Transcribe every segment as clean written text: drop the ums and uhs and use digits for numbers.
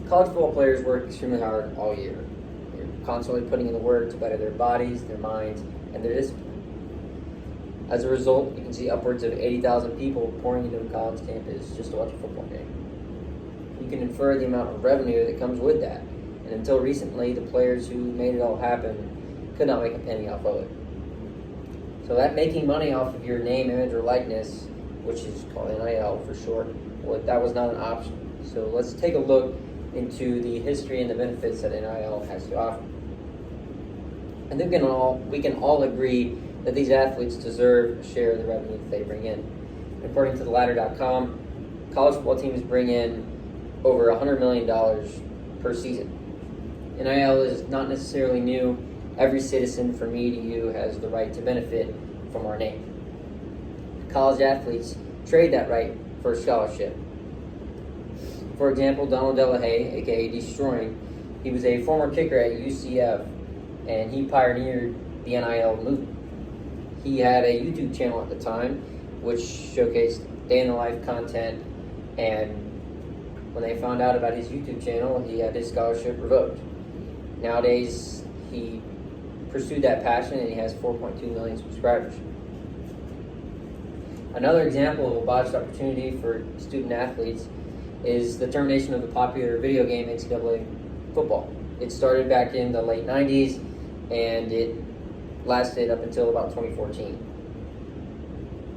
College football players work extremely hard all year. They're constantly putting in the work to better their bodies, their minds, and their discipline. As a result, you can see upwards of 80,000 people pouring into a college campus just to watch a football game. You can infer the amount of revenue that comes with that, and until recently, the players who made it all happen could not make a penny off of it. So that making money off of your name, image, or likeness, which is called NIL for short, that was not an option. So let's take a look into the history and the benefits that NIL has to offer. I think we can all agree that these athletes deserve a share of the revenue that they bring in. According to theladder.com, college football teams bring in over $100 million per season. NIL is not necessarily new. Every citizen, from me to you, has the right to benefit from our name. College athletes trade that right for a scholarship. For example, Donald Delahaye, aka Destroying, he was a former kicker at UCF, and he pioneered the NIL movement. He had a YouTube channel at the time, which showcased day-in-the-life content, and when they found out about his YouTube channel, he had his scholarship revoked. Nowadays, he pursued that passion, and he has 4.2 million subscribers. Another example of a botched opportunity for student athletes is the termination of the popular video game NCAA football. It started back in the late 90s, and it lasted up until about 2014.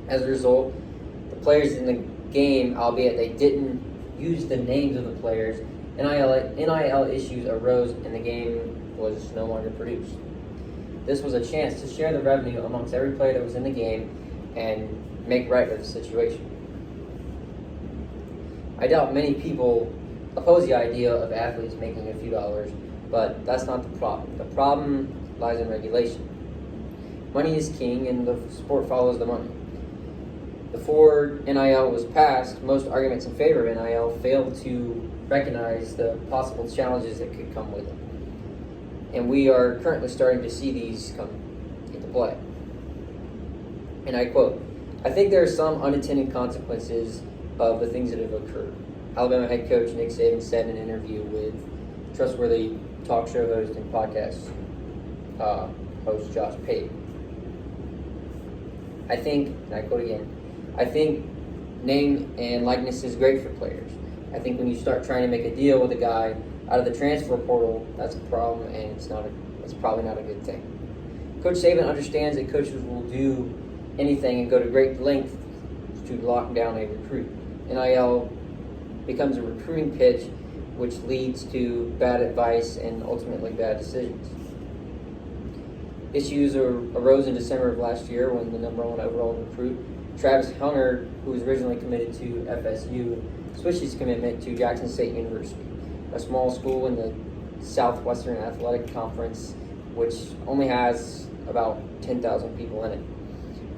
As a result, the players in the game, albeit they didn't use the names of the players, NIL issues arose and the game was no longer produced. This was a chance to share the revenue amongst every player that was in the game and make right with the situation. I doubt many people oppose the idea of athletes making a few dollars, but that's not the problem. The problem lies in regulation. Money is king, and the sport follows the money. Before NIL was passed, most arguments in favor of NIL failed to recognize the possible challenges that could come with it. And we are currently starting to see these come into play. And I quote, "I think there are some unintended consequences of the things that have occurred." Alabama head coach Nick Saban said in an interview with trustworthy talk show host and podcast host Josh Pate. I think, and I quote again, "I think name and likeness is great for players. I think when you start trying to make a deal with a guy out of the transfer portal, that's a problem, and it's probably not a good thing." Coach Saban understands that coaches will do anything and go to great lengths to lock down a recruit. NIL becomes a recruiting pitch, which leads to bad advice and ultimately bad decisions. Issues arose in December of last year when the number one overall recruit, Travis Hunter, who was originally committed to FSU, switched his commitment to Jackson State University, a small school in the Southwestern Athletic Conference, which only has about 10,000 people in it.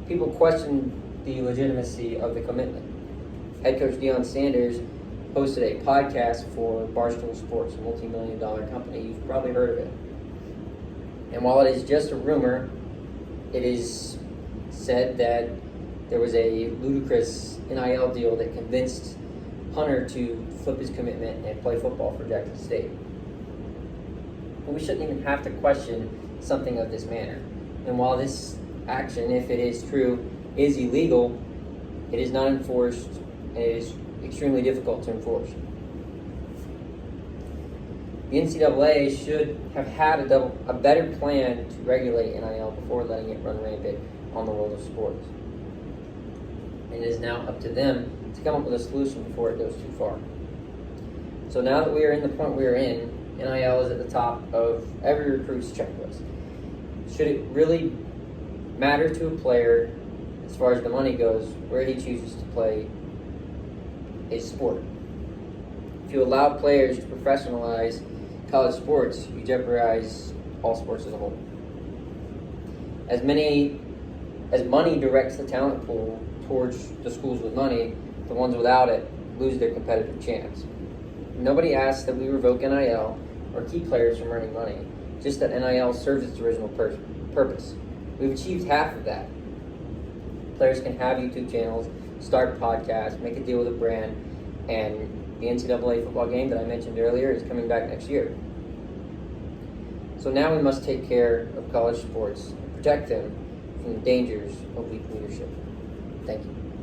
People questioned the legitimacy of the commitment. Head coach Deion Sanders hosted a podcast for Barstool Sports, a multi-million-dollar company. You've probably heard of it. And while it is just a rumor, it is said that there was a ludicrous NIL deal that convinced Hunter to flip his commitment and play football for Jackson State. But we shouldn't even have to question something of this manner. And while this action, if it is true, is illegal, it is not enforced, and it is extremely difficult to enforce. The NCAA should have had a better plan to regulate NIL before letting it run rampant on the world of sports. And it is now up to them to come up with a solution before it goes too far. So now that we are in the point we are in, NIL is at the top of every recruit's checklist. Should it really matter to a player, as far as the money goes, where he chooses to play a sport? If you allow players to professionalize college sports, you jeopardize all sports as a whole. As money directs the talent pool towards the schools with money, the ones without it lose their competitive chance. Nobody asks that we revoke NIL or keep players from earning money, just that NIL serves its original purpose. We've achieved half of that. Players can have YouTube channels, start podcasts, make a deal with a brand, and The NCAA football game that I mentioned earlier is coming back next year. So now we must take care of college sports and protect them from the dangers of weak leadership. Thank you.